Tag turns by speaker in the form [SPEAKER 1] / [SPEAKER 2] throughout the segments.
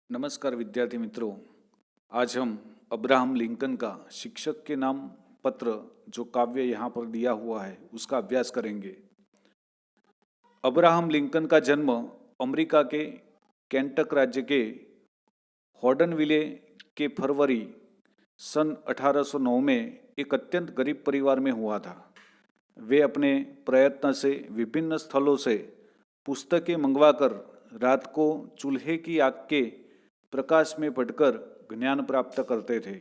[SPEAKER 1] नमस्कार विद्यार्थी मित्रों। आज हम अब्राहम लिंकन का शिक्षक के नाम पत्र जो काव्य यहाँ पर दिया हुआ है उसका अभ्यास करेंगे। अब्राहम लिंकन का जन्म अमेरिका के केंटक राज्य के हॉर्डनविले के फरवरी सन 1809 में एक अत्यंत गरीब परिवार में हुआ था। वे अपने प्रयत्न से विभिन्न स्थलों से पुस्तकें मंगवाकर रात को चूल्हे की आग के प्रकाश में पढ़कर ज्ञान प्राप्त करते थे।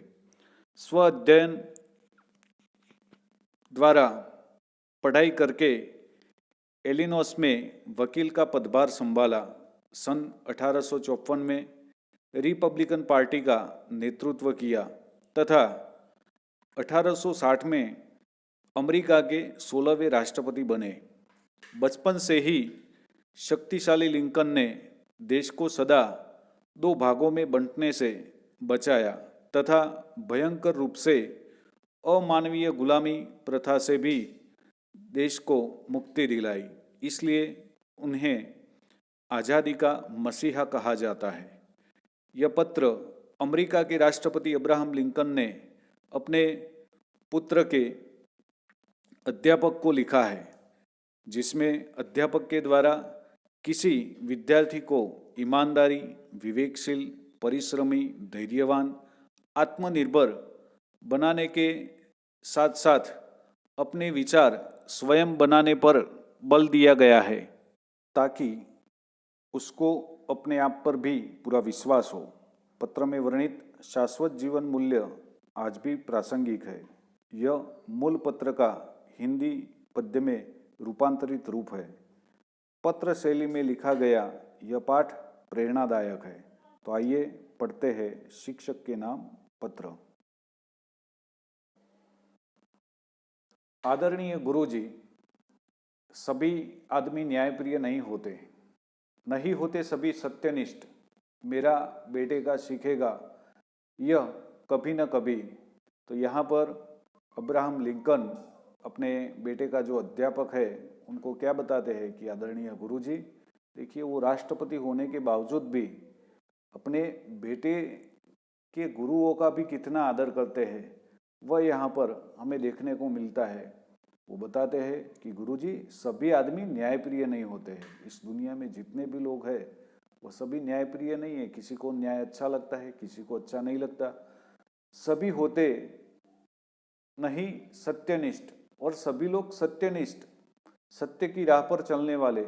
[SPEAKER 1] स्व अध्ययन द्वारा पढ़ाई करके एलिनोस में वकील का पदभार संभाला। सन 1854 में रिपब्लिकन पार्टी का नेतृत्व किया तथा 1860 में अमेरिका के 16वें राष्ट्रपति बने। बचपन से ही शक्तिशाली लिंकन ने देश को सदा दो भागों में बंटने से बचाया तथा भयंकर रूप से अमानवीय गुलामी प्रथा से भी देश को मुक्ति दिलाई। इसलिए उन्हें आज़ादी का मसीहा कहा जाता है। यह पत्र अमेरिका के राष्ट्रपति अब्राहम लिंकन ने अपने पुत्र के अध्यापक को लिखा है, जिसमें अध्यापक के द्वारा किसी विद्यार्थी को ईमानदारी, विवेकशील, परिश्रमी, धैर्यवान, आत्मनिर्भर बनाने के साथ साथ अपने विचार स्वयं बनाने पर बल दिया गया है ताकि उसको अपने आप पर भी पूरा विश्वास हो। पत्र में वर्णित शाश्वत जीवन मूल्य आज भी प्रासंगिक है। यह मूल पत्र का हिंदी पद्य में रूपांतरित रूप है। पत्र शैली में लिखा गया यह पाठ प्रेरणादायक है। तो आइए पढ़ते हैं शिक्षक के नाम पत्र। आदरणीय गुरुजी, सभी आदमी न्यायप्रिय नहीं होते, नहीं होते सभी सत्यनिष्ठ। मेरा बेटे का सीखेगा यह कभी न कभी। तो यहाँ पर अब्राहम लिंकन अपने बेटे का जो अध्यापक है उनको क्या बताते हैं कि आदरणीय गुरुजी, देखिए वो राष्ट्रपति होने के बावजूद भी अपने बेटे के गुरुओं का भी कितना आदर करते हैं, वह यहाँ पर हमें देखने को मिलता है। वो बताते हैं कि गुरुजी, सभी आदमी न्यायप्रिय नहीं होते हैं। इस दुनिया में जितने भी लोग हैं वो सभी न्यायप्रिय नहीं है। किसी को न्याय अच्छा लगता है, किसी को अच्छा नहीं लगता। सभी होते नहीं सत्यनिष्ठ, और सभी लोग सत्यनिष्ठ, सत्य की राह पर चलने वाले,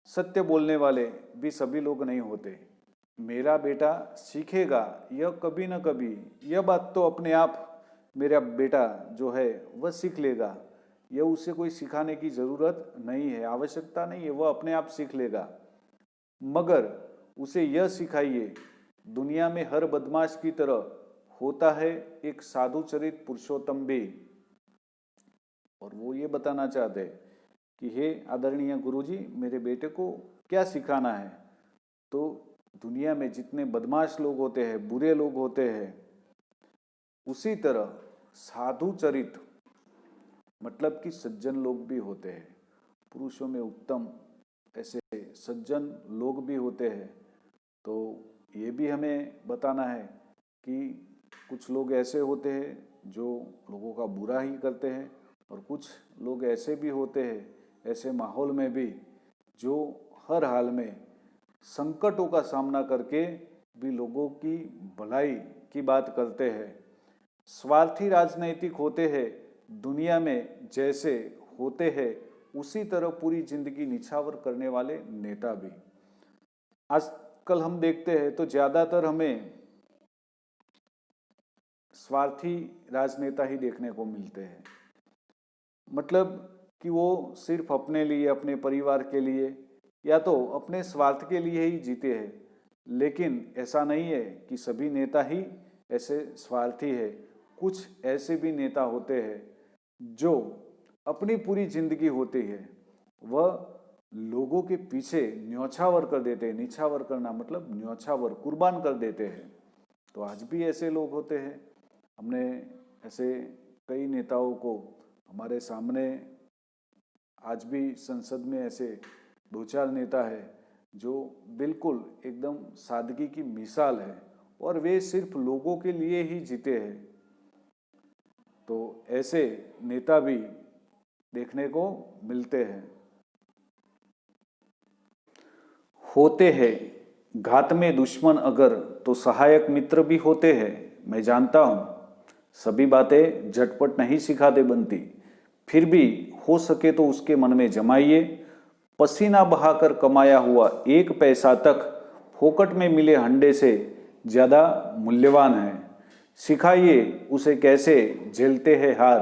[SPEAKER 1] सत्य बोलने वाले भी सभी लोग नहीं होते। मेरा बेटा सीखेगा यह कभी न कभी, यह बात तो अपने आप मेरा बेटा जो है वह सीख लेगा। यह उसे कोई सिखाने की ज़रूरत नहीं है, आवश्यकता नहीं है, वह अपने आप सीख लेगा। मगर उसे यह सिखाइए, दुनिया में हर बदमाश की तरह होता है एक साधु चरित पुरुषोत्तम भी। और वो ये बताना चाहते हैं कि हे आदरणीय गुरुजी, मेरे बेटे को क्या सिखाना है। तो दुनिया में जितने बदमाश लोग होते हैं, बुरे लोग होते हैं, उसी तरह साधु चरित मतलब कि सज्जन लोग भी होते हैं। पुरुषों में उत्तम ऐसे सज्जन लोग भी होते हैं। तो ये भी हमें बताना है कि कुछ लोग ऐसे होते हैं जो लोगों का बुरा ही करते हैं, और कुछ लोग ऐसे भी होते हैं ऐसे माहौल में भी जो हर हाल में संकटों का सामना करके भी लोगों की भलाई की बात करते हैं। स्वार्थी राजनैतिक होते हैं, दुनिया में जैसे होते हैं उसी तरह पूरी जिंदगी निछावर करने वाले नेता भी। आजकल हम देखते हैं तो ज़्यादातर हमें स्वार्थी राजनेता ही देखने को मिलते हैं। मतलब कि वो सिर्फ अपने लिए, अपने परिवार के लिए या तो अपने स्वार्थ के लिए ही जीते हैं। लेकिन ऐसा नहीं है कि सभी नेता ही ऐसे स्वार्थी है। कुछ ऐसे भी नेता होते हैं जो अपनी पूरी जिंदगी होती है वह लोगों के पीछे न्योछावर कर देते हैं। निछावर करना मतलब न्योछावर, कुर्बान कर देते हैं। तो आज भी ऐसे लोग होते हैं। हमने ऐसे कई नेताओं को हमारे सामने, आज भी संसद में ऐसे दो चार नेता है जो बिल्कुल एकदम सादगी की मिसाल है, और वे सिर्फ लोगों के लिए ही जीते हैं। तो ऐसे नेता भी देखने को मिलते हैं। होते हैं घात में दुश्मन अगर, तो सहायक मित्र भी होते हैं। मैं जानता हूँ सभी बातें झटपट नहीं सिखाते बनती, फिर भी हो सके तो उसके मन में जमाइए। पसीना बहाकर कमाया हुआ एक पैसा तक फोकट में मिले हंडे से ज़्यादा मूल्यवान है। सिखाइए उसे कैसे झेलते हैं हार,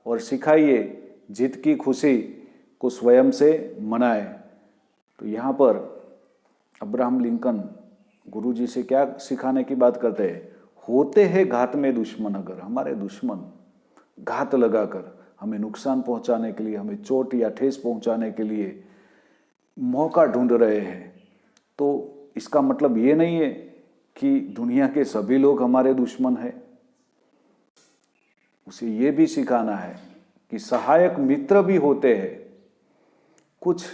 [SPEAKER 1] और सिखाइए जीत की खुशी को स्वयं से मनाए। तो यहाँ पर अब्राहम लिंकन गुरुजी से क्या सिखाने की बात करते हैं? होते हैं घात में दुश्मन अगर, हमारे दुश्मन घात लगाकर हमें नुकसान पहुंचाने के लिए, हमें चोट या ठेस पहुंचाने के लिए मौका ढूंढ रहे हैं, तो इसका मतलब ये नहीं है कि दुनिया के सभी लोग हमारे दुश्मन हैं। उसे ये भी सिखाना है कि सहायक मित्र भी होते हैं। कुछ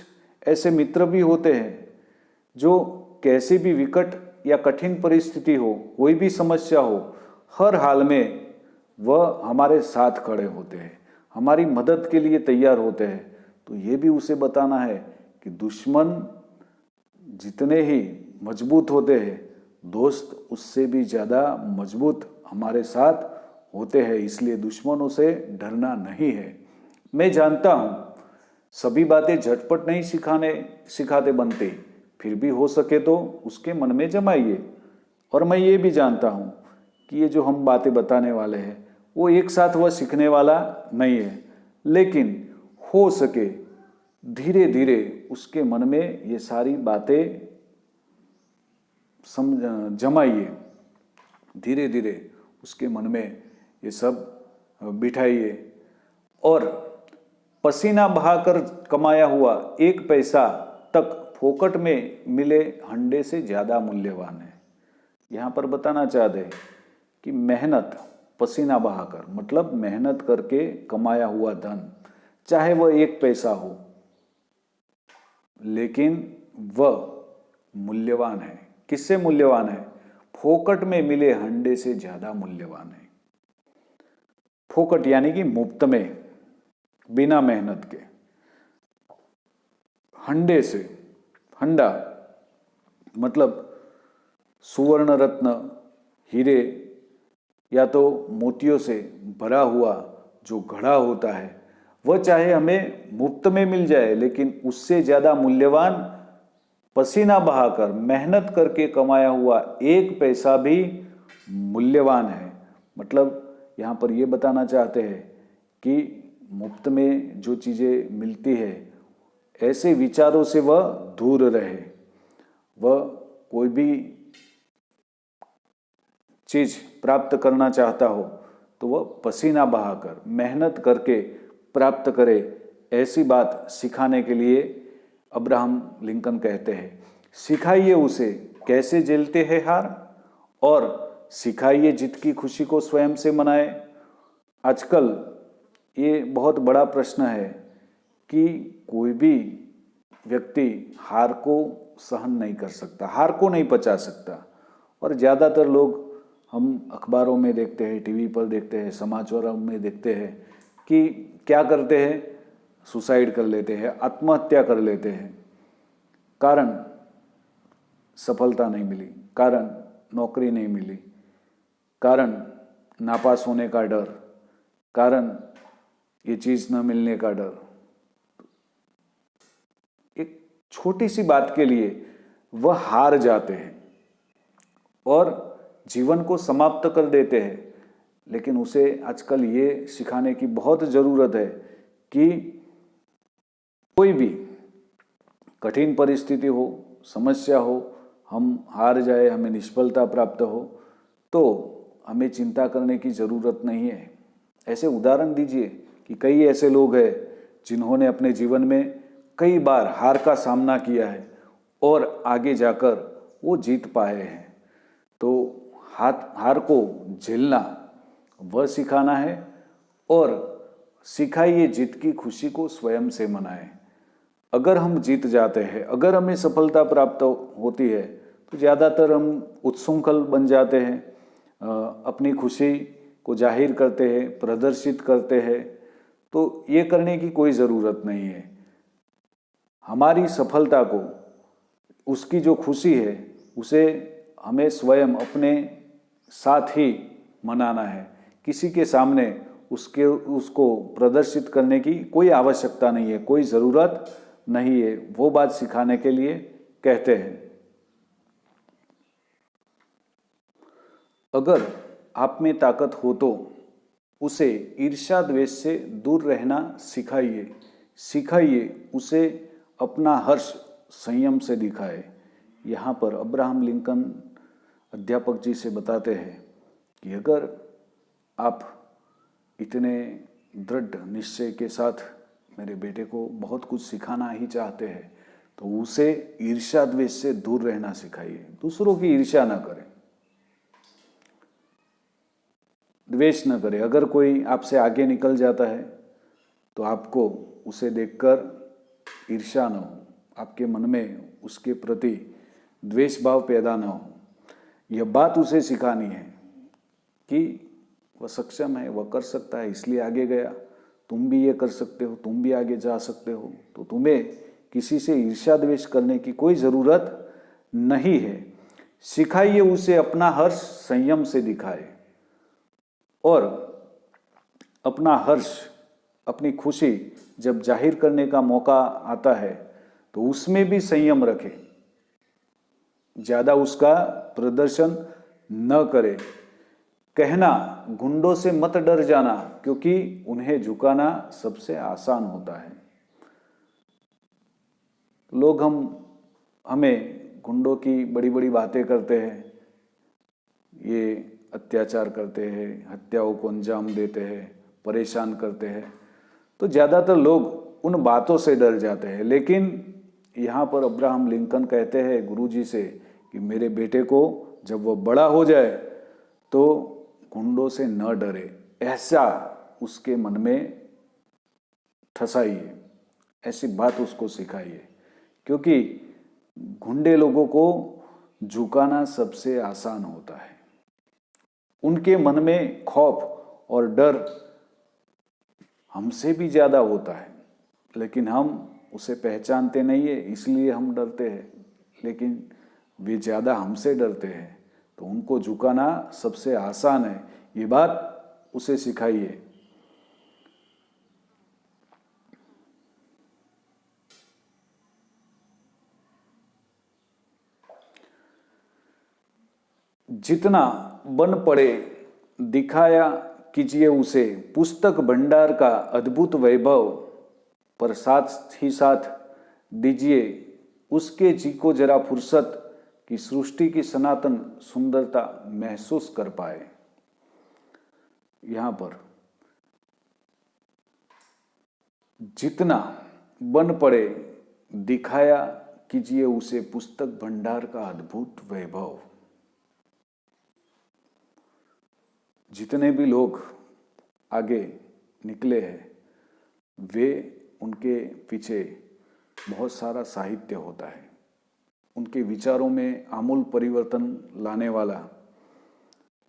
[SPEAKER 1] ऐसे मित्र भी होते हैं जो कैसी भी विकट या कठिन परिस्थिति हो, कोई भी समस्या हो, हर हाल में वह हमारे साथ खड़े होते हैं, हमारी मदद के लिए तैयार होते हैं। तो ये भी उसे बताना है कि दुश्मन जितने ही मजबूत होते हैं, दोस्त उससे भी ज़्यादा मजबूत हमारे साथ होते हैं, इसलिए दुश्मनों से डरना नहीं है। मैं जानता हूँ सभी बातें झटपट नहीं सिखाते बनते, फिर भी हो सके तो उसके मन में जमाइए। और मैं ये भी जानता हूँ कि ये जो हम बातें बताने वाले हैं वो एक साथ वह सीखने वाला नहीं है, लेकिन हो सके धीरे धीरे उसके मन में ये सारी बातें जमाइए, धीरे धीरे उसके मन में ये सब बिठाइए। और पसीना बहाकर कमाया हुआ एक पैसा तक फोकट में मिले हंडे से ज़्यादा मूल्यवान है। यहाँ पर बताना चाहते हैं कि मेहनत, पसीना बहाकर मतलब मेहनत करके कमाया हुआ धन, चाहे वह एक पैसा हो, लेकिन वह मूल्यवान है। किससे मूल्यवान है? फोकट में मिले हंडे से ज़्यादा मूल्यवान है। फोकट यानी कि मुफ्त में, बिना मेहनत के। हंडे से, हंडा मतलब सुवर्ण रत्न, हीरे या तो मोतियों से भरा हुआ जो घड़ा होता है, वह चाहे हमें मुफ्त में मिल जाए, लेकिन उससे ज़्यादा मूल्यवान पसीना बहाकर मेहनत करके कमाया हुआ एक पैसा भी मूल्यवान है। मतलब यहाँ पर ये बताना चाहते हैं कि मुफ्त में जो चीज़ें मिलती है, ऐसे विचारों से वह दूर रहे। वह कोई भी चीज़ प्राप्त करना चाहता हो तो वह पसीना बहाकर मेहनत करके प्राप्त करे। ऐसी बात सिखाने के लिए अब्राहम लिंकन कहते हैं, सिखाइए उसे कैसे झेलते हैं हार, और सिखाइए जीत की खुशी को स्वयं से मनाए। आजकल ये बहुत बड़ा प्रश्न है कि कोई भी व्यक्ति हार को सहन नहीं कर सकता, हार को नहीं पचा सकता। और ज़्यादातर लोग हम अखबारों में देखते हैं, टीवी पर देखते हैं, समाचारों में देखते हैं कि क्या करते हैं, सुसाइड कर लेते हैं, आत्महत्या कर लेते हैं। कारण सफलता नहीं मिली, कारण नौकरी नहीं मिली, कारण नापास होने का डर, कारण ये चीज़ न मिलने का डर। एक छोटी सी बात के लिए वह हार जाते हैं और जीवन को समाप्त कर देते हैं। लेकिन उसे आजकल ये सिखाने की बहुत ज़रूरत है कि कोई भी कठिन परिस्थिति हो, समस्या हो, हम हार जाए, हमें निष्फलता प्राप्त हो, तो हमें चिंता करने की ज़रूरत नहीं है। ऐसे उदाहरण दीजिए कि कई ऐसे लोग हैं जिन्होंने अपने जीवन में कई बार हार का सामना किया है और आगे जाकर वो जीत पाए हैं। तो हार को झेलना वह सिखाना है, और सिखाइए जीत की खुशी को स्वयं से मनाएं। अगर हम जीत जाते हैं, अगर हमें सफलता प्राप्त होती है, तो ज़्यादातर हम उच्छृंखल बन जाते हैं, अपनी खुशी को जाहिर करते हैं, प्रदर्शित करते हैं। तो ये करने की कोई ज़रूरत नहीं है। हमारी सफलता को, उसकी जो खुशी है, उसे हमें स्वयं अपने साथ ही मनाना है। किसी के सामने उसको प्रदर्शित करने की कोई आवश्यकता नहीं है, कोई ज़रूरत नहीं है। वो बात सिखाने के लिए कहते हैं। अगर आप में ताकत हो तो उसे ईर्ष्या द्वेष से दूर रहना सिखाइए। सिखाइए उसे अपना हर्ष संयम से दिखाए। यहाँ पर अब्राहम लिंकन अध्यापक जी से बताते हैं कि अगर आप इतने दृढ़ निश्चय के साथ मेरे बेटे को बहुत कुछ सिखाना ही चाहते हैं, तो उसे ईर्ष्या द्वेष से दूर रहना सिखाइए। दूसरों की ईर्ष्या ना करें, द्वेष न करें। अगर कोई आपसे आगे निकल जाता है तो आपको उसे देखकर ईर्ष्या न हो, आपके मन में उसके प्रति द्वेष भाव पैदा न हो। यह बात उसे सिखानी है कि वह सक्षम है, वह कर सकता है, इसलिए आगे गया। तुम भी ये कर सकते हो, तुम भी आगे जा सकते हो। तो तुम्हें किसी से ईर्ष्या द्वेष करने की कोई ज़रूरत नहीं है। सिखाइए उसे अपना हर्ष संयम से दिखाए, और अपना हर्ष, अपनी खुशी जब जाहिर करने का मौका आता है तो उसमें भी संयम रखे, ज़्यादा उसका प्रदर्शन न करे। कहना, गुंडों से मत डर जाना, क्योंकि उन्हें झुकाना सबसे आसान होता है। लोग हमें गुंडों की बड़ी बड़ी बातें करते हैं, ये अत्याचार करते हैं, हत्याओं को अंजाम देते हैं, परेशान करते हैं, तो ज़्यादातर लोग उन बातों से डर जाते हैं। लेकिन यहाँ पर अब्राहम लिंकन कहते हैं गुरुजी से कि मेरे बेटे को जब वह बड़ा हो जाए तो गुंडों से न डरे, ऐसा उसके मन में ठसाइए, ऐसी बात उसको सिखाइए। क्योंकि गुंडे लोगों को झुकाना सबसे आसान होता है। उनके मन में खौफ और डर हमसे भी ज़्यादा होता है, लेकिन हम उसे पहचानते नहीं है, इसलिए हम डरते हैं। लेकिन वे ज़्यादा हमसे डरते हैं, तो उनको झुकाना सबसे आसान है। ये बात उसे सिखाइए। जितना बन पड़े दिखाया कीजिए उसे पुस्तक भंडार का अद्भुत वैभव, पर साथ ही साथ दीजिए उसके जी को जरा फुर्सत कि सृष्टि की सनातन सुंदरता महसूस कर पाए। यहाँ पर जितना बन पड़े दिखाया कीजिए उसे पुस्तक भंडार का अद्भुत वैभव। जितने भी लोग आगे निकले हैं, वे, उनके पीछे बहुत सारा साहित्य होता है। उनके विचारों में आमूल परिवर्तन लाने वाला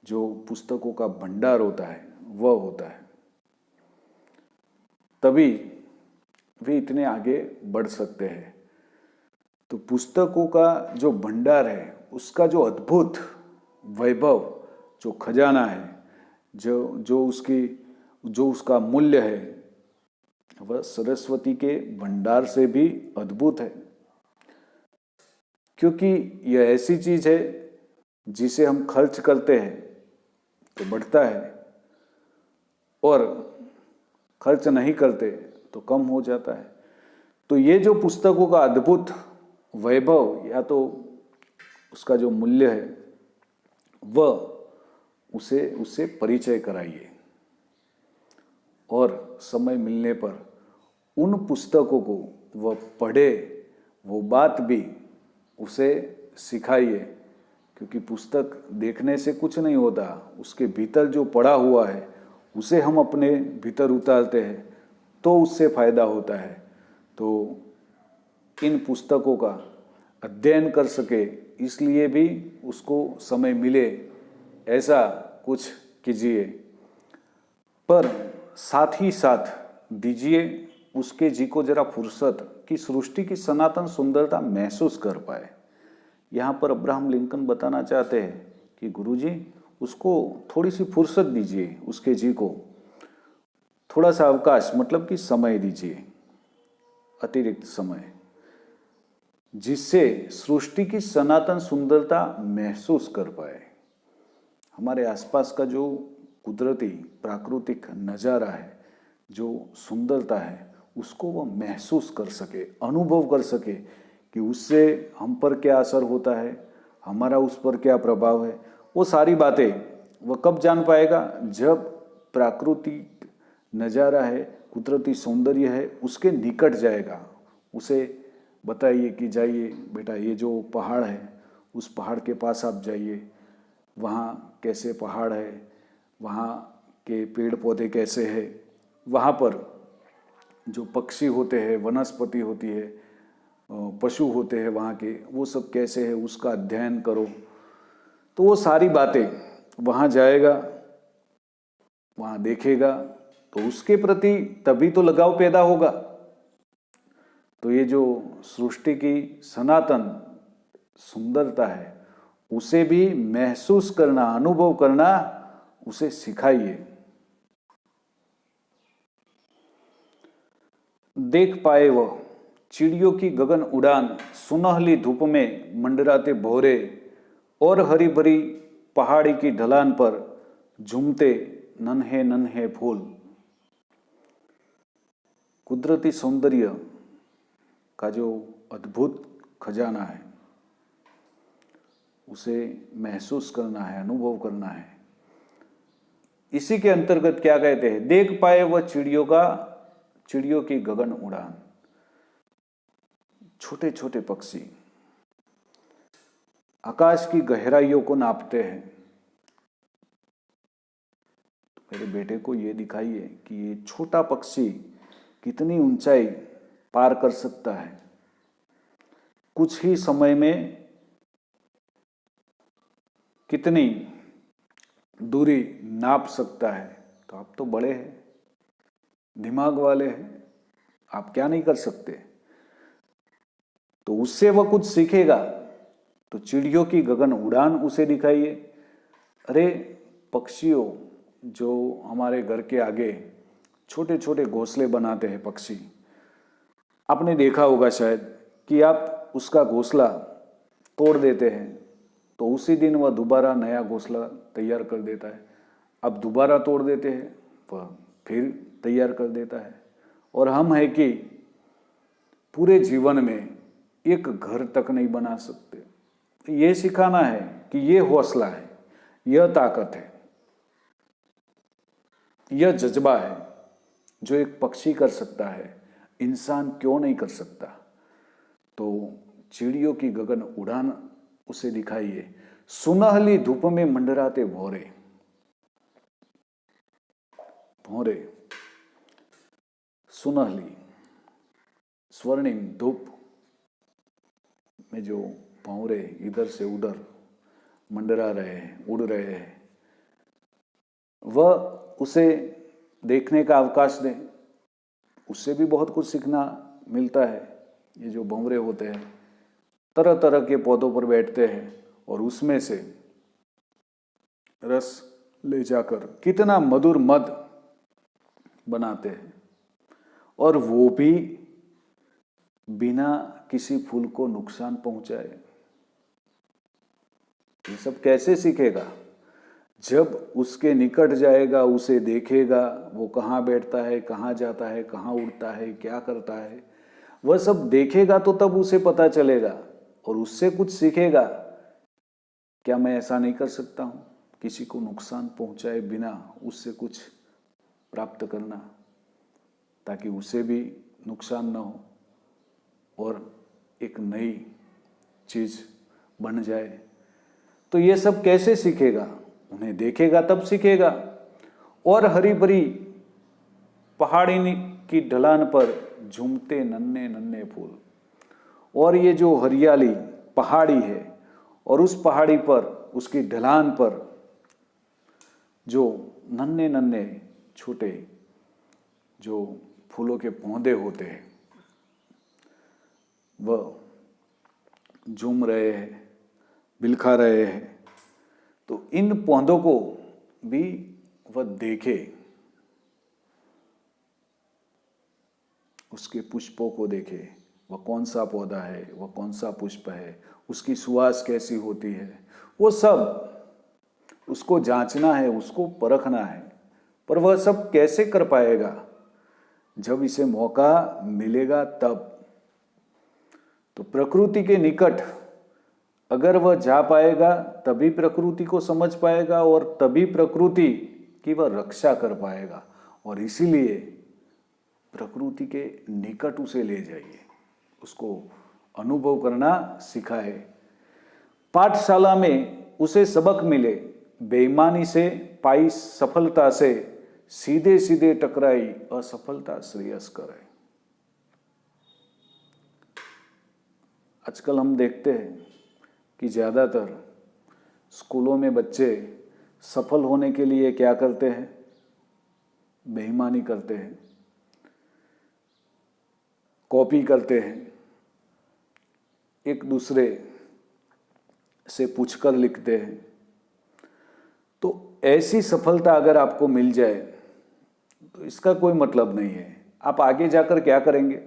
[SPEAKER 1] जो पुस्तकों का भंडार होता है, वह होता है। तभी वे इतने आगे बढ़ सकते हैं। तो पुस्तकों का जो भंडार है, उसका जो अद्भुत वैभव, जो खजाना है, जो उसका मूल्य है, वह सरस्वती के भंडार से भी अद्भुत है। क्योंकि यह ऐसी चीज है जिसे हम खर्च करते हैं तो बढ़ता है, और खर्च नहीं करते तो कम हो जाता है। तो ये जो पुस्तकों का अद्भुत वैभव, या तो उसका जो मूल्य है, वह उससे परिचय कराइए। और समय मिलने पर उन पुस्तकों को वह पढ़े, वो बात भी उसे सिखाइए। क्योंकि पुस्तक देखने से कुछ नहीं होता, उसके भीतर जो पड़ा हुआ है उसे हम अपने भीतर उतारते हैं तो उससे फायदा होता है। तो इन पुस्तकों का अध्ययन कर सके, इसलिए भी उसको समय मिले, ऐसा कुछ कीजिए। पर साथ ही साथ दीजिए उसके जी को जरा फुर्सत कि सृष्टि की सनातन सुंदरता महसूस कर पाए। यहाँ पर अब्राहम लिंकन बताना चाहते हैं कि गुरुजी उसको थोड़ी सी फुर्सत दीजिए, उसके जी को थोड़ा सा अवकाश, मतलब कि समय दीजिए, अतिरिक्त समय, जिससे सृष्टि की सनातन सुंदरता महसूस कर पाए। हमारे आसपास का जो कुदरती प्राकृतिक नज़ारा है, जो सुंदरता है, उसको वह महसूस कर सके, अनुभव कर सके कि उससे हम पर क्या असर होता है, हमारा उस पर क्या प्रभाव है। वो सारी बातें वह कब जान पाएगा? जब प्राकृतिक नज़ारा है, कुदरती सौंदर्य है, उसके निकट जाएगा। उसे बताइए कि जाइए बेटा, ये जो पहाड़ है, उस पहाड़ के पास आप जाइए, वहाँ कैसे पहाड़ है, वहाँ के पेड़ पौधे कैसे हैं, वहाँ पर जो पक्षी होते हैं, वनस्पति होती है, पशु होते हैं वहाँ के, वो सब कैसे है, उसका अध्ययन करो। तो वो सारी बातें वहाँ जाएगा, वहाँ देखेगा, तो उसके प्रति तभी तो लगाव पैदा होगा। तो ये जो सृष्टि की सनातन सुंदरता है, उसे भी महसूस करना, अनुभव करना, उसे सिखाइए। देख पाए वह चिड़ियों की गगन उड़ान, सुनहली धूप में मंडराते भौरे, और हरी भरी पहाड़ी की ढलान पर झूमते नन्हे नन्हे फूल। कुदरती सौंदर्य का जो अद्भुत खजाना है, उसे महसूस करना है, अनुभव करना है। इसी के अंतर्गत क्या कहते हैं? देख पाए वह चिड़ियों की गगन उड़ान। छोटे छोटे पक्षी आकाश की गहराइयों को नापते हैं। तो मेरे बेटे को ये दिखाइए कि ये छोटा पक्षी कितनी ऊंचाई पार कर सकता है, कुछ ही समय में कितनी दूरी नाप सकता है। तो आप तो बड़े हैं, दिमाग वाले हैं, आप क्या नहीं कर सकते? तो उससे वह कुछ सीखेगा। तो चिड़ियों की गगन उड़ान उसे दिखाइए। अरे पक्षियों, जो हमारे घर के आगे छोटे छोटे घोंसले बनाते हैं पक्षी, आपने देखा होगा शायद कि आप उसका घोंसला तोड़ देते हैं तो उसी दिन वह दोबारा नया घोंसला तैयार कर देता है। अब दोबारा तोड़ देते हैं, वह फिर तैयार कर देता है। और हम है कि पूरे जीवन में एक घर तक नहीं बना सकते। ये सिखाना है कि ये हौसला है, यह ताकत है, यह जज्बा है जो एक पक्षी कर सकता है, इंसान क्यों नहीं कर सकता? तो चिड़ियों की गगन उड़ान उसे दिखाइए। सुनहली धूप में मंडराते भौरे, भौरे, सुनहली स्वर्णिम धूप में जो भौरे इधर से उधर मंडरा रहे हैं, उड़ रहे हैं, वह उसे देखने का अवकाश दें। उससे भी बहुत कुछ सीखना मिलता है। ये जो भंवरे होते हैं, तरह तरह के पौधों पर बैठते हैं और उसमें से रस ले जाकर कितना मधुर मद बनाते हैं, और वो भी बिना किसी फूल को नुकसान पहुंचाए। ये सब कैसे सीखेगा? जब उसके निकट जाएगा, उसे देखेगा, वो कहाँ बैठता है, कहाँ जाता है, कहाँ उड़ता है, क्या करता है, वह सब देखेगा तो तब उसे पता चलेगा और उससे कुछ सीखेगा। क्या मैं ऐसा नहीं कर सकता हूँ, किसी को नुकसान पहुँचाए बिना उससे कुछ प्राप्त करना, ताकि उसे भी नुकसान न हो और एक नई चीज़ बन जाए। तो ये सब कैसे सीखेगा? उन्हें देखेगा तब सीखेगा। और हरी भरी पहाड़ी की ढलान पर झूमते नन्हे नन्हे फूल, और ये जो हरियाली पहाड़ी है और उस पहाड़ी पर उसकी ढलान पर जो नन्हे नन्हे छोटे जो फूलों के पौधे होते हैं वह झूम रहे हैं, बिलखा रहे हैं, तो इन पौधों को भी वह देखे, उसके पुष्पों को देखे, वह कौन सा पौधा है, वह कौन सा पुष्प है, उसकी सुवास कैसी होती है, वो सब उसको जांचना है, उसको परखना है। पर वह सब कैसे कर पाएगा? जब इसे मौका मिलेगा तब। तो प्रकृति के निकट अगर वह जा पाएगा तभी प्रकृति को समझ पाएगा और तभी प्रकृति की वह रक्षा कर पाएगा। और इसीलिए प्रकृति के निकट उसे ले जाइए, उसको अनुभव करना सिखाए। पाठशाला में उसे सबक मिले, बेईमानी से पाई सफलता से सीधे सीधे टकराई असफलता श्रेयस्कर है। आजकल हम देखते हैं कि ज़्यादातर स्कूलों में बच्चे सफल होने के लिए क्या करते हैं? बेईमानी करते हैं, कॉपी करते हैं, एक दूसरे से पूछकर लिखते हैं। तो ऐसी सफलता अगर आपको मिल जाए तो इसका कोई मतलब नहीं है। आप आगे जाकर क्या करेंगे?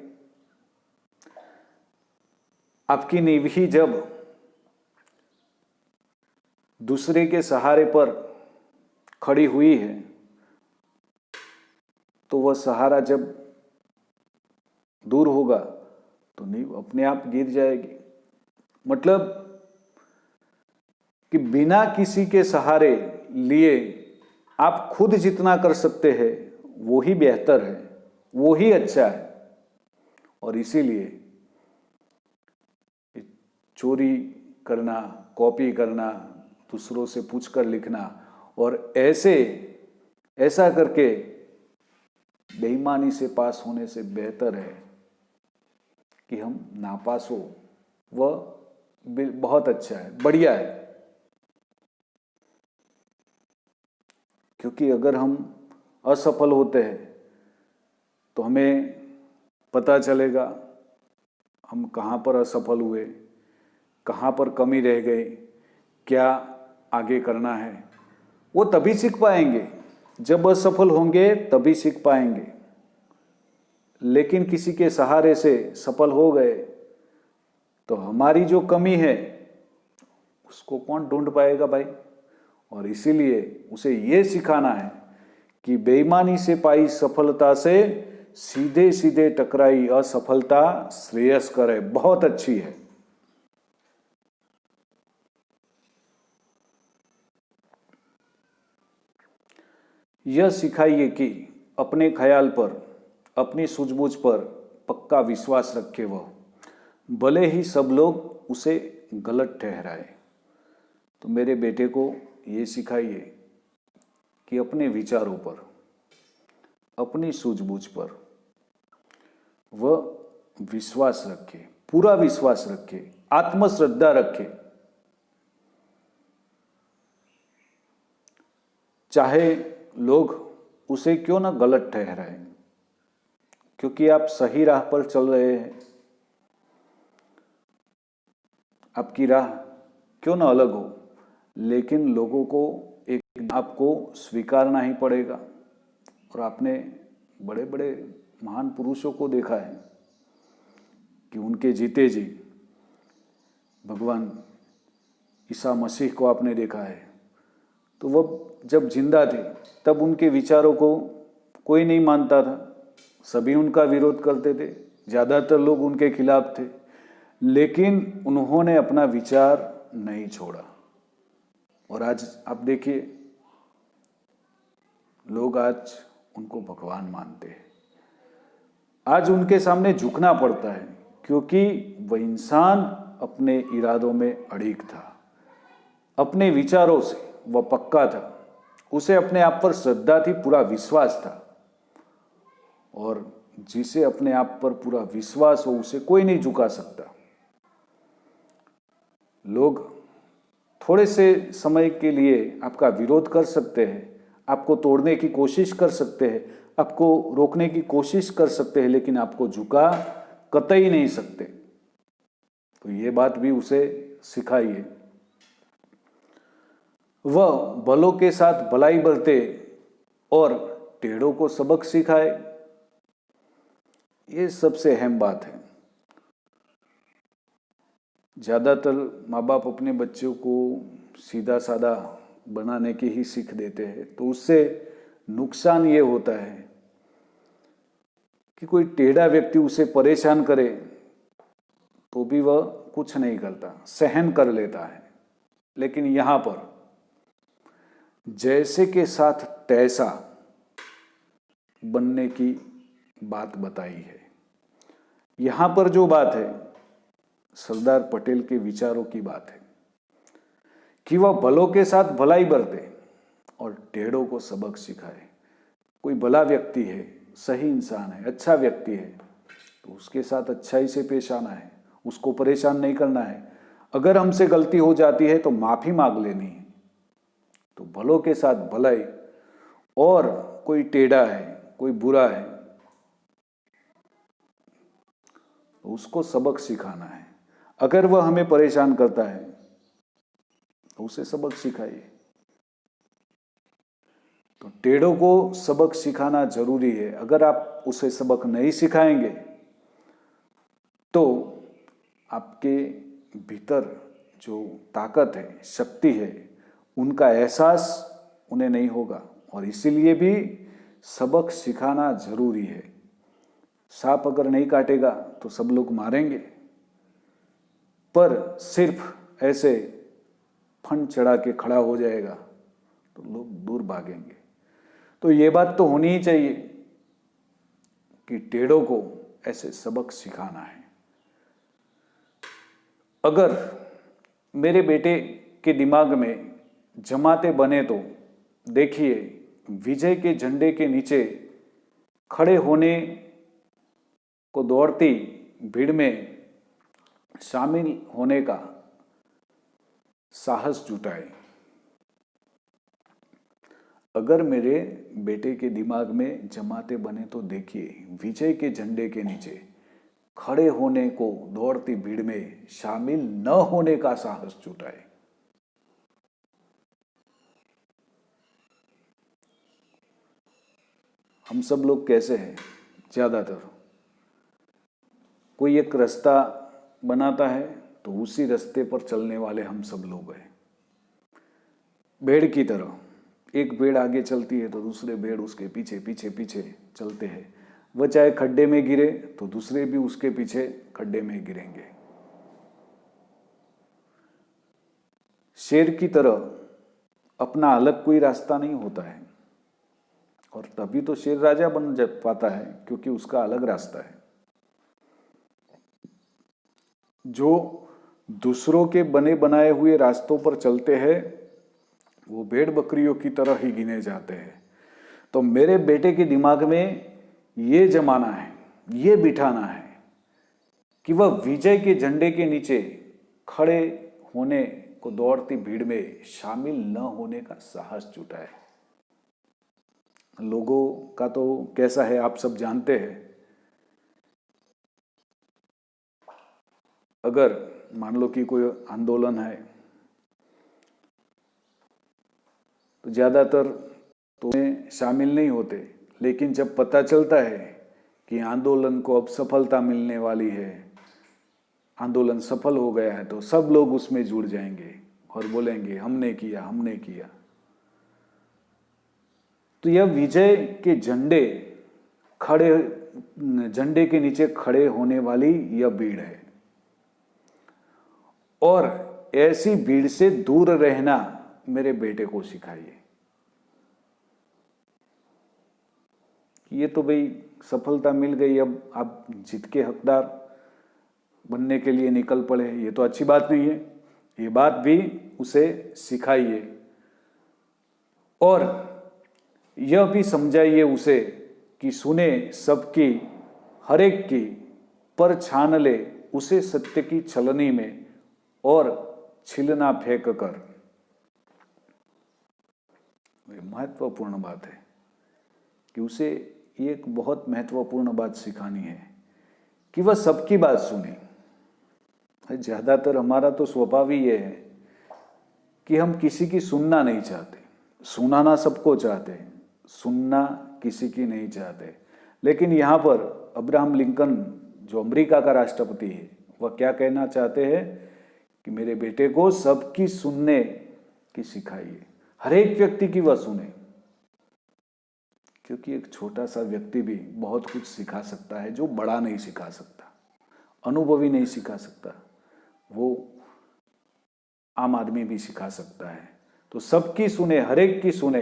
[SPEAKER 1] आपकी नींव ही जब दूसरे के सहारे पर खड़ी हुई है तो वह सहारा जब दूर होगा तो नींव अपने आप गिर जाएगी। मतलब कि बिना किसी के सहारे लिए आप खुद जितना कर सकते हैं वो ही बेहतर है, वो ही अच्छा है। और इसीलिए चोरी करना, कॉपी करना, दूसरों से पूछकर लिखना और ऐसा करके बेईमानी से पास होने से बेहतर है कि हम नापास हो। वह बहुत अच्छा है, बढ़िया है। क्योंकि अगर हम असफल होते हैं तो हमें पता चलेगा हम कहाँ पर असफल हुए, कहाँ पर कमी रह गई, क्या आगे करना है। वो तभी सीख पाएंगे, जब असफल होंगे तभी सीख पाएंगे। लेकिन किसी के सहारे से सफल हो गए तो हमारी जो कमी है उसको कौन ढूंढ पाएगा भाई? और इसीलिए उसे ये सिखाना है कि बेईमानी से पाई सफलता से सीधे सीधे टकराई असफलता श्रेयस्कर है, बहुत अच्छी है। यह सिखाइए कि अपने ख्याल पर, अपनी सूझबूझ पर पक्का विश्वास रखे वह, भले ही सब लोग उसे गलत ठहराए। तो मेरे बेटे को ये सिखाइए कि अपने विचारों पर, अपनी सूझबूझ पर वह विश्वास रखे, पूरा विश्वास रखे, आत्मश्रद्धा रखे। चाहे लोग उसे क्यों ना गलत ठहराएं, क्योंकि आप सही राह पर चल रहे हैं। आपकी राह क्यों ना अलग हो, लेकिन लोगों को एक आपको स्वीकारना ही पड़ेगा। और आपने बड़े बड़े महान पुरुषों को देखा है कि उनके जीते जी भगवान ईसा मसीह को आपने देखा है, तो वह जब जिंदा थे तब उनके विचारों को कोई नहीं मानता था, सभी उनका विरोध करते थे, ज़्यादातर लोग उनके खिलाफ थे, लेकिन उन्होंने अपना विचार नहीं छोड़ा। और आज आप देखिए, लोग आज उनको भगवान मानते हैं, आज उनके सामने झुकना पड़ता है, क्योंकि वह इंसान अपने इरादों में अड़िग था, अपने विचारों से वह पक्का था, उसे अपने आप पर श्रद्धा थी, पूरा विश्वास था। और जिसे अपने आप पर पूरा विश्वास हो उसे कोई नहीं झुका सकता। लोग थोड़े से समय के लिए आपका विरोध कर सकते हैं, आपको तोड़ने की कोशिश कर सकते हैं, आपको रोकने की कोशिश कर सकते हैं, लेकिन आपको झुका कतई नहीं सकते। तो ये बात भी उसे सिखाइए। वह भलों के साथ भलाई बरते और टेढ़ों को सबक सिखाए। ये सबसे अहम बात है। ज़्यादातर माँ बाप अपने बच्चों को सीधा साधा बनाने की ही सीख देते हैं, तो उससे नुकसान ये होता है कि कोई टेढ़ा व्यक्ति उसे परेशान करे तो भी वह कुछ नहीं करता, सहन कर लेता है। लेकिन यहाँ पर जैसे के साथ तैसा बनने की बात बताई है। यहाँ पर जो बात है सरदार पटेल के विचारों की बात है कि वह भलों के साथ भलाई बरते और टेढ़ों को सबक सिखाए। कोई भला व्यक्ति है, सही इंसान है, अच्छा व्यक्ति है, तो उसके साथ अच्छाई से पेश आना है, उसको परेशान नहीं करना है। अगर हमसे गलती हो जाती है तो माफी मांग लेनी है। तो भलों के साथ भलाई, और कोई टेढ़ा है, कोई बुरा है, तो उसको सबक सिखाना है। अगर वह हमें परेशान करता है तो उसे सबक सिखाइए। तो टेढ़ों को सबक सिखाना जरूरी है। अगर आप उसे सबक नहीं सिखाएंगे तो आपके भीतर जो ताकत है, शक्ति है, उनका एहसास उन्हें नहीं होगा। और इसीलिए भी सबक सिखाना जरूरी है। सांप अगर नहीं काटेगा तो सब लोग मारेंगे, पर सिर्फ ऐसे फन चढ़ा के खड़ा हो जाएगा तो लोग दूर भागेंगे। तो ये बात तो होनी ही चाहिए कि टेढ़ों को ऐसे सबक सिखाना है। अगर मेरे बेटे के दिमाग में जमाते बने तो देखिए, विजय के झंडे के नीचे खड़े होने को दौड़ती भीड़ में शामिल होने का साहस जुटाए। अगर मेरे बेटे के दिमाग में जमाते बने तो देखिए, विजय के झंडे के नीचे खड़े होने को दौड़ती भीड़ में शामिल न होने का साहस जुटाए। हम सब लोग कैसे हैं? ज्यादातर कोई एक रास्ता बनाता है तो उसी रास्ते पर चलने वाले हम सब लोग हैं। भेड़ की तरह एक भेड़ आगे चलती है तो दूसरे भेड़ उसके पीछे पीछे पीछे चलते हैं। वह चाहे खड्डे में गिरे तो दूसरे भी उसके पीछे खड्डे में गिरेंगे। शेर की तरह अपना अलग कोई रास्ता नहीं होता है, और तभी तो शेर राजा बन पाता है, क्योंकि उसका अलग रास्ता है। जो दूसरों के बने बनाए हुए रास्तों पर चलते हैं वो भेड़ बकरियों की तरह ही गिने जाते हैं। तो मेरे बेटे के दिमाग में ये जमाना है, ये बिठाना है कि वह विजय के झंडे के नीचे खड़े होने को दौड़ती भीड़ में शामिल न होने का साहस जुटाए। लोगों का तो कैसा है आप सब जानते हैं। अगर मान लो कि कोई आंदोलन है तो ज्यादातर तो उसमें शामिल नहीं होते, लेकिन जब पता चलता है कि आंदोलन को अब सफलता मिलने वाली है, आंदोलन सफल हो गया है, तो सब लोग उसमें जुड़ जाएंगे और बोलेंगे हमने किया, हमने किया। तो यह विजय के झंडे के नीचे खड़े होने वाली यह भीड़ है। और ऐसी भीड़ से दूर रहना मेरे बेटे को सिखाइए। ये तो भाई सफलता मिल गई, अब आप जीत के हकदार बनने के लिए निकल पड़े, ये तो अच्छी बात नहीं है। ये बात भी उसे सिखाइए और यह भी समझाइए उसे कि सुने सबकी, हर एक की, पर छान ले उसे सत्य की छलनी में, और छिलना फेंक कर। महत्वपूर्ण बात है कि उसे एक बहुत महत्वपूर्ण बात सिखानी है कि वह सबकी बात सुने। ज्यादातर हमारा तो स्वभाव ही ये है कि हम किसी की सुनना नहीं चाहते, सुनाना सबको चाहते हैं, सुनना किसी की नहीं चाहते। लेकिन यहाँ पर अब्राहम लिंकन जो अमेरिका का राष्ट्रपति है, वह क्या कहना चाहते हैं कि मेरे बेटे को सबकी सुनने की सिखाइए, हर एक व्यक्ति की वह सुने, क्योंकि एक छोटा सा व्यक्ति भी बहुत कुछ सिखा सकता है जो बड़ा नहीं सिखा सकता, अनुभवी नहीं सिखा सकता, वो आम आदमी भी सिखा सकता है। तो सबकी सुने, हर एक की सुने,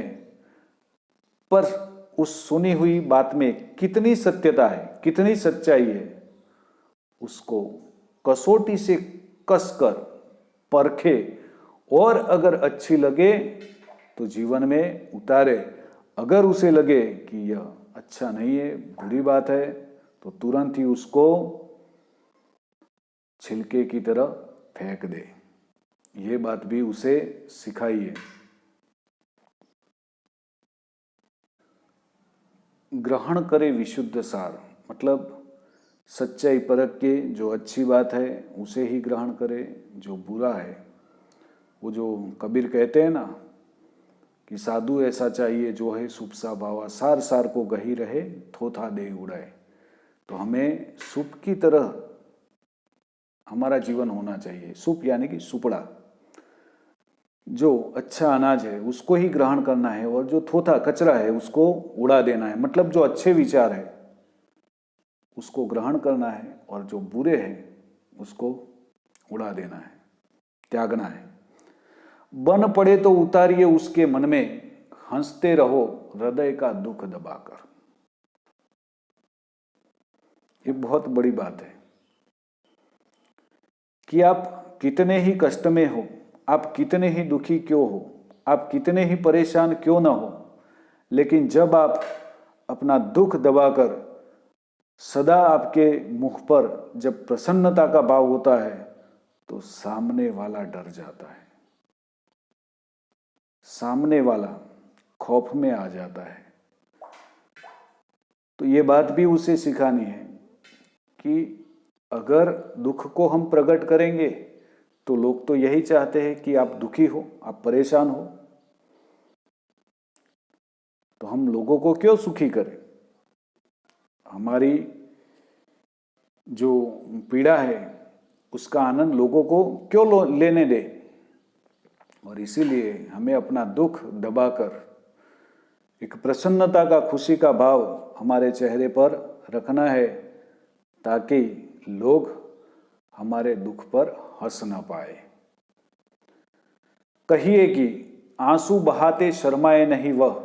[SPEAKER 1] पर उस सुनी हुई बात में कितनी सत्यता है, कितनी सच्चाई है, उसको कसौटी से कसकर परखे और अगर अच्छी लगे तो जीवन में उतारे। अगर उसे लगे कि यह अच्छा नहीं है, बुरी बात है, तो तुरंत ही उसको छिलके की तरह फेंक दे। ये बात भी उसे सिखाइए। ग्रहण करे विशुद्ध सार, मतलब सच्चाई परख के जो अच्छी बात है उसे ही ग्रहण करे, जो बुरा है, वो जो कबीर कहते हैं ना कि साधु ऐसा चाहिए जो है सुप सा भावा, सार सार को गही रहे थोथा दे उड़ाए। तो हमें सुप की तरह हमारा जीवन होना चाहिए। सुप यानी कि सुपड़ा, जो अच्छा अनाज है उसको ही ग्रहण करना है, और जो थोथा कचरा है उसको उड़ा देना है। मतलब जो अच्छे विचार है उसको ग्रहण करना है, और जो बुरे हैं उसको उड़ा देना है, त्यागना है। बन पड़े तो उतारिए उसके मन में, हंसते रहो हृदय का दुख दबाकर। ये बहुत बड़ी बात है कि आप कितने ही कष्ट में हो, आप कितने ही दुखी क्यों हो, आप कितने ही परेशान क्यों ना हो, लेकिन जब आप अपना दुख दबाकर सदा आपके मुख पर जब प्रसन्नता का भाव होता है तो सामने वाला डर जाता है, सामने वाला खौफ में आ जाता है। तो ये बात भी उसे सिखानी है कि अगर दुख को हम प्रकट करेंगे तो लोग तो यही चाहते हैं कि आप दुखी हो, आप परेशान हो, तो हम लोगों को क्यों सुखी करें, हमारी जो पीड़ा है उसका आनंद लोगों को क्यों लेने दे। और इसीलिए हमें अपना दुख दबाकर एक प्रसन्नता का, खुशी का भाव हमारे चेहरे पर रखना है, ताकि लोग हमारे दुख पर हंस ना पाए। कहिए कि आंसू बहाते शर्माए नहीं वह,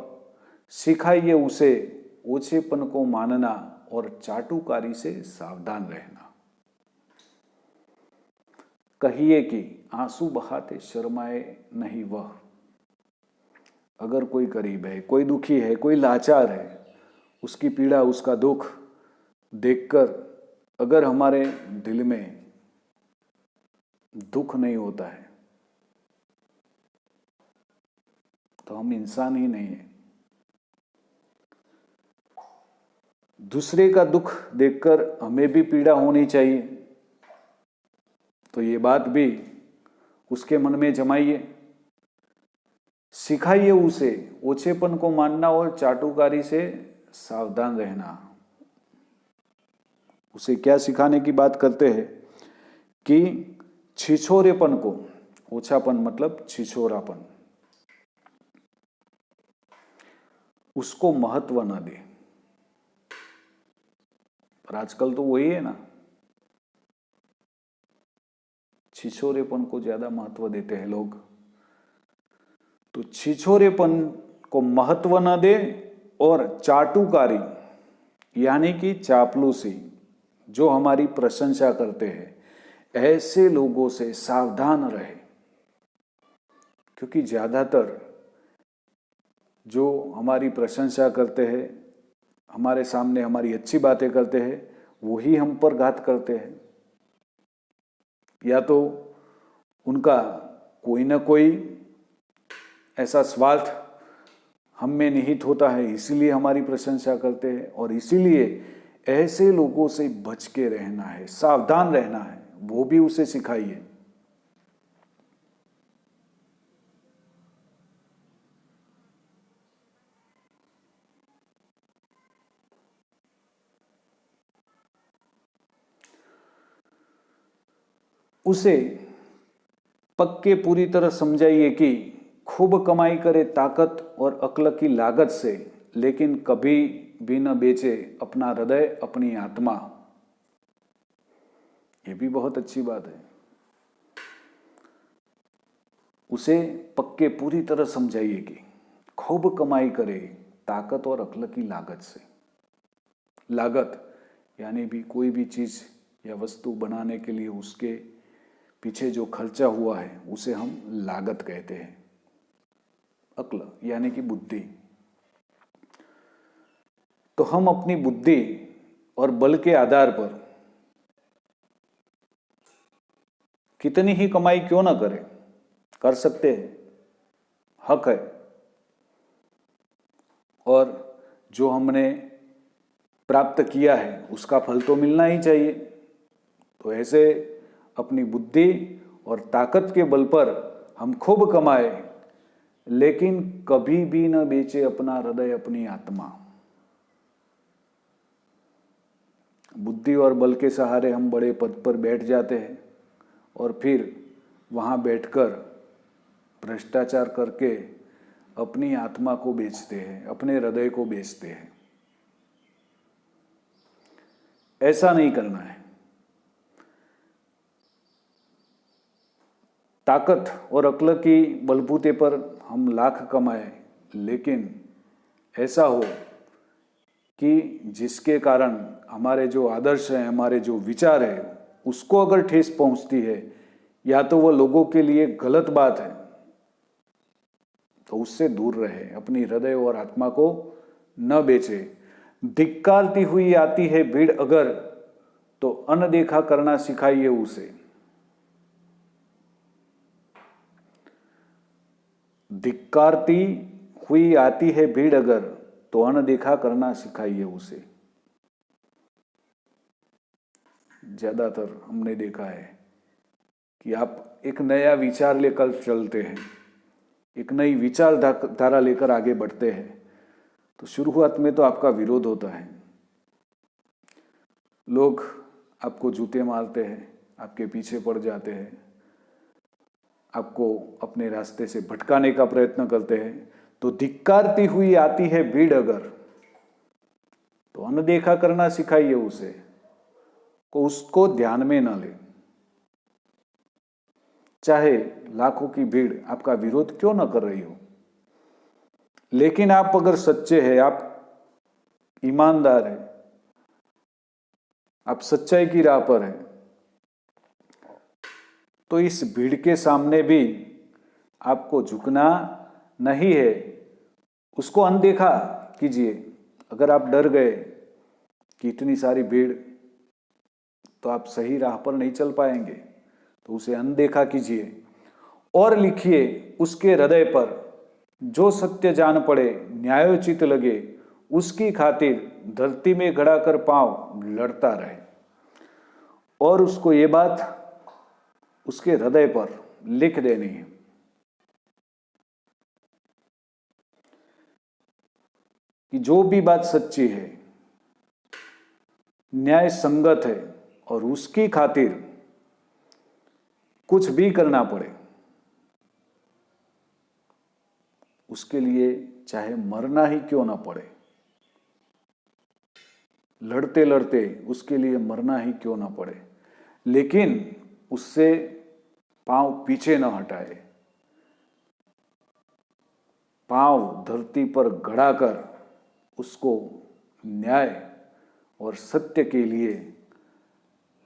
[SPEAKER 1] सिखाइए उसे ओछेपन को मानना और चाटुकारी से सावधान रहना। कहिए कि आंसू बहाते शर्माए नहीं वह। अगर कोई गरीब है, कोई दुखी है, कोई लाचार है, उसकी पीड़ा, उसका दुख देखकर अगर हमारे दिल में दुख नहीं होता है तो हम इंसान ही नहीं है। दूसरे का दुख देखकर हमें भी पीड़ा होनी चाहिए, तो ये बात भी उसके मन में जमाइए। सिखाइए उसे ओछेपन को मानना और चाटुकारी से सावधान रहना। उसे क्या सिखाने की बात करते हैं कि छिछोरेपन को, ओछापन मतलब छिछोरापन, उसको महत्व न दे। पर आजकल तो वही है ना, छिछोरेपन को ज्यादा महत्व देते हैं लोग। तो छिछोरेपन को महत्व न दे और चाटुकारी यानी कि चापलूसी, जो हमारी प्रशंसा करते हैं, ऐसे लोगों से सावधान रहे। क्योंकि ज्यादातर जो हमारी प्रशंसा करते हैं, हमारे सामने हमारी अच्छी बातें करते हैं, वही हम पर घात करते हैं। या तो उनका कोई ना कोई ऐसा स्वार्थ हम में निहित होता है, इसीलिए हमारी प्रशंसा करते हैं, और इसीलिए ऐसे लोगों से बच के रहना है, सावधान रहना है, वो भी उसे सिखाइए। उसे पक्के पूरी तरह समझाइए कि खूब कमाई करे ताकत और अक्ल की लागत से, लेकिन कभी भी न बेचे अपना हृदय, अपनी आत्मा। ये भी बहुत अच्छी बात है। उसे पक्के पूरी तरह समझाइए कि खूब कमाई करे ताकत और अक्ल की लागत से। लागत यानी भी कोई भी चीज या वस्तु बनाने के लिए उसके पीछे जो खर्चा हुआ है उसे हम लागत कहते हैं। अक्ल यानी कि बुद्धि। तो हम अपनी बुद्धि और बल के आधार पर कितनी ही कमाई क्यों ना करें, कर सकते हैं, हक है। और जो हमने प्राप्त किया है उसका फल तो मिलना ही चाहिए। तो ऐसे अपनी बुद्धि और ताकत के बल पर हम खूब कमाए, लेकिन कभी भी न बेचे अपना हृदय, अपनी आत्मा। बुद्धि और बल के सहारे हम बड़े पद पर बैठ जाते हैं और फिर वहां बैठकर भ्रष्टाचार करके अपनी आत्मा को बेचते हैं, अपने हृदय को बेचते हैं। ऐसा नहीं करना है। ताकत और अक्ल की बलबूते पर हम लाख कमाए, लेकिन ऐसा हो कि जिसके कारण हमारे जो आदर्श हैं, हमारे जो विचार है, उसको अगर ठेस पहुंचती है या तो वह लोगों के लिए गलत बात है, तो उससे दूर रहे। अपनी हृदय और आत्मा को न बेचे। धिक्कारती हुई आती है भीड़ अगर, तो अनदेखा करना सिखाइए उसे। धिक्कारती हुई आती है भीड़ अगर, तो अनदेखा करना सिखाइए उसे। ज्यादातर हमने देखा है कि आप एक नया विचार लेकर चलते हैं, एक नई विचारधारा लेकर आगे बढ़ते हैं, तो शुरुआत में तो आपका विरोध होता है। लोग आपको जूते मारते हैं, आपके पीछे पड़ जाते हैं, आपको अपने रास्ते से भटकाने का प्रयत्न करते हैं। तो धिक्कारती हुई आती है भीड़ अगर, तो अनदेखा करना सिखाइए उसे, को उसको ध्यान में ना ले। चाहे लाखों की भीड़ आपका विरोध क्यों ना कर रही हो, लेकिन आप अगर सच्चे हैं, आप ईमानदार हैं, आप सच्चाई की राह पर हैं, तो इस भीड़ के सामने भी आपको झुकना नहीं है। उसको अनदेखा कीजिए। अगर आप डर गए कि इतनी सारी भीड़, तो आप सही राह पर नहीं चल पाएंगे, तो उसे अनदेखा कीजिए और लिखिए उसके हृदय पर, जो सत्य जान पड़े, न्यायोचित लगे, उसकी खातिर धरती में गड़ा कर पांव लड़ता रहे। और उसको ये बात उसके हृदय पर लिख देनी है कि जो भी बात सच्ची है, न्याय संगत है, और उसकी खातिर कुछ भी करना पड़े, उसके लिए चाहे मरना ही क्यों ना पड़े, लड़ते लड़ते उसके लिए मरना ही क्यों ना पड़े, लेकिन उससे पांव पीछे न हटाए। पांव धरती पर गड़ाकर उसको न्याय और सत्य के लिए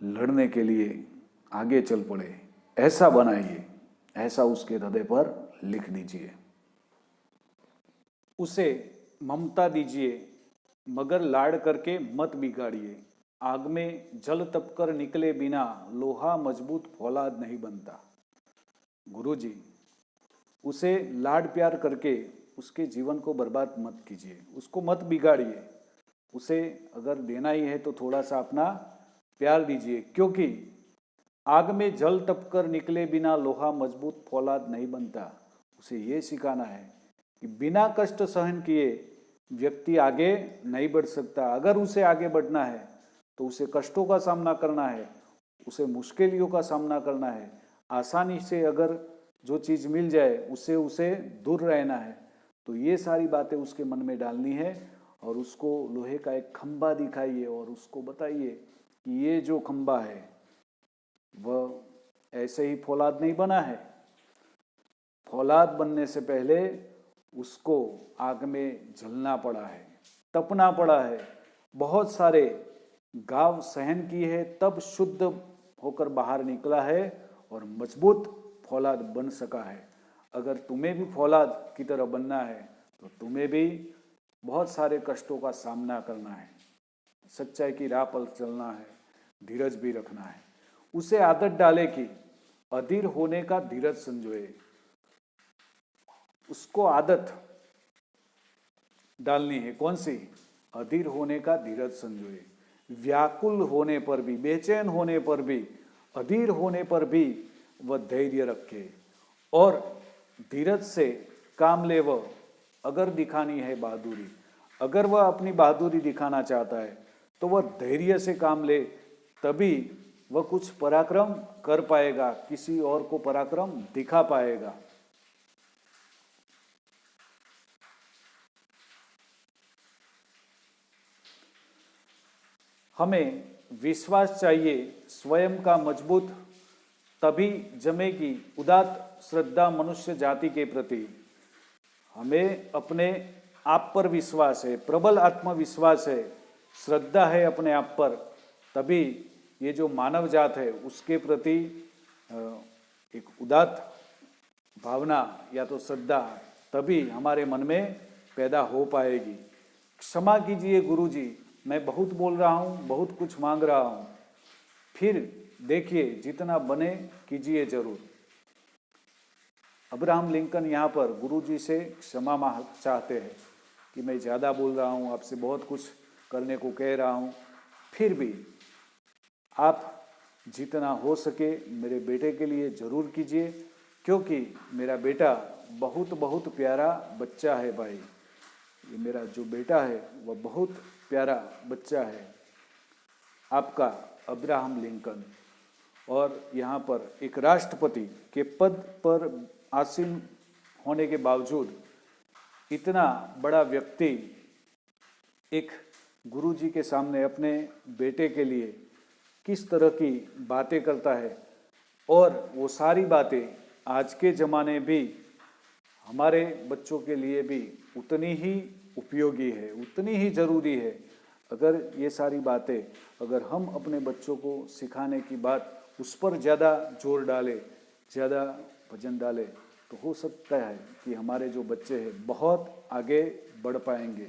[SPEAKER 1] लड़ने के लिए आगे चल पड़े। ऐसा बनाइए, ऐसा उसके हृदय पर लिख दीजिए। उसे ममता दीजिए, मगर लाड़ करके मत बिगाड़िए। आग में जल तपकर निकले बिना लोहा मजबूत फौलाद नहीं बनता। गुरुजी, उसे लाड प्यार करके उसके जीवन को बर्बाद मत कीजिए, उसको मत बिगाड़िए। उसे अगर देना ही है तो थोड़ा सा अपना प्यार दीजिए, क्योंकि आग में जल तप कर निकले बिना लोहा मजबूत फौलाद नहीं बनता। उसे ये सिखाना है कि बिना कष्ट सहन किए व्यक्ति आगे नहीं बढ़ सकता। अगर उसे आगे बढ़ना है तो उसे कष्टों का सामना करना है, उसे मुश्किलों का सामना करना है। आसानी से अगर जो चीज़ मिल जाए उसे उसे दूर रहना है। तो ये सारी बातें उसके मन में डालनी है और उसको लोहे का एक खंबा दिखाइए और उसको बताइए कि ये जो खंबा है वह ऐसे ही फौलाद नहीं बना है। फौलाद बनने से पहले उसको आग में जलना पड़ा है, तपना पड़ा है, बहुत सारे घाव सहन किए है, तब शुद्ध होकर बाहर निकला है और मजबूत फौलाद बन सका है। अगर तुम्हें भी फौलाद की तरह बनना है तो तुम्हें भी बहुत सारे कष्टों का सामना करना है, सच्चाई की राह पर चलना है, धीरज भी रखना है। उसे आदत डाले कि अधीर होने का धीरज संजोए। उसको आदत डालनी है, कौन सी? अधीर होने का धीरज संजोए। व्याकुल होने पर भी, बेचैन होने पर भी, अधीर होने पर भी वह धैर्य रखे और धीरज से काम ले। वह अगर दिखानी है बहादुरी, अगर वह अपनी बहादुरी दिखाना चाहता है तो वह धैर्य से काम ले, तभी वह कुछ पराक्रम कर पाएगा, किसी और को पराक्रम दिखा पाएगा। हमें विश्वास चाहिए स्वयं का मजबूत, तभी जमेगी उदात्त श्रद्धा मनुष्य जाति के प्रति। हमें अपने आप पर विश्वास है, प्रबल आत्मविश्वास है, श्रद्धा है अपने आप पर, तभी ये जो मानव जात है उसके प्रति एक उदात्त भावना या तो श्रद्धा तभी हमारे मन में पैदा हो पाएगी। क्षमा कीजिए गुरुजी, मैं बहुत बोल रहा हूँ, बहुत कुछ मांग रहा हूँ। फिर देखिए जितना बने कीजिए जरूर। अब्राहम लिंकन यहाँ पर गुरुजी से क्षमा चाहते हैं कि मैं ज़्यादा बोल रहा हूँ, आपसे बहुत कुछ करने को कह रहा हूँ, फिर भी आप जितना हो सके मेरे बेटे के लिए ज़रूर कीजिए, क्योंकि मेरा बेटा बहुत बहुत प्यारा बच्चा है भाई। ये मेरा जो बेटा है वह बहुत प्यारा बच्चा है, आपका अब्राहम लिंकन। और यहाँ पर एक राष्ट्रपति के पद पर आसीन होने के बावजूद इतना बड़ा व्यक्ति एक गुरुजी के सामने अपने बेटे के लिए किस तरह की बातें करता है, और वो सारी बातें आज के ज़माने भी हमारे बच्चों के लिए भी उतनी ही उपयोगी है, उतनी ही ज़रूरी है। अगर ये सारी बातें अगर हम अपने बच्चों को सिखाने की बात उस पर ज़्यादा जोर डालें, ज़्यादा वजन डालें, तो हो सकता है कि हमारे जो बच्चे हैं बहुत आगे बढ़ पाएंगे।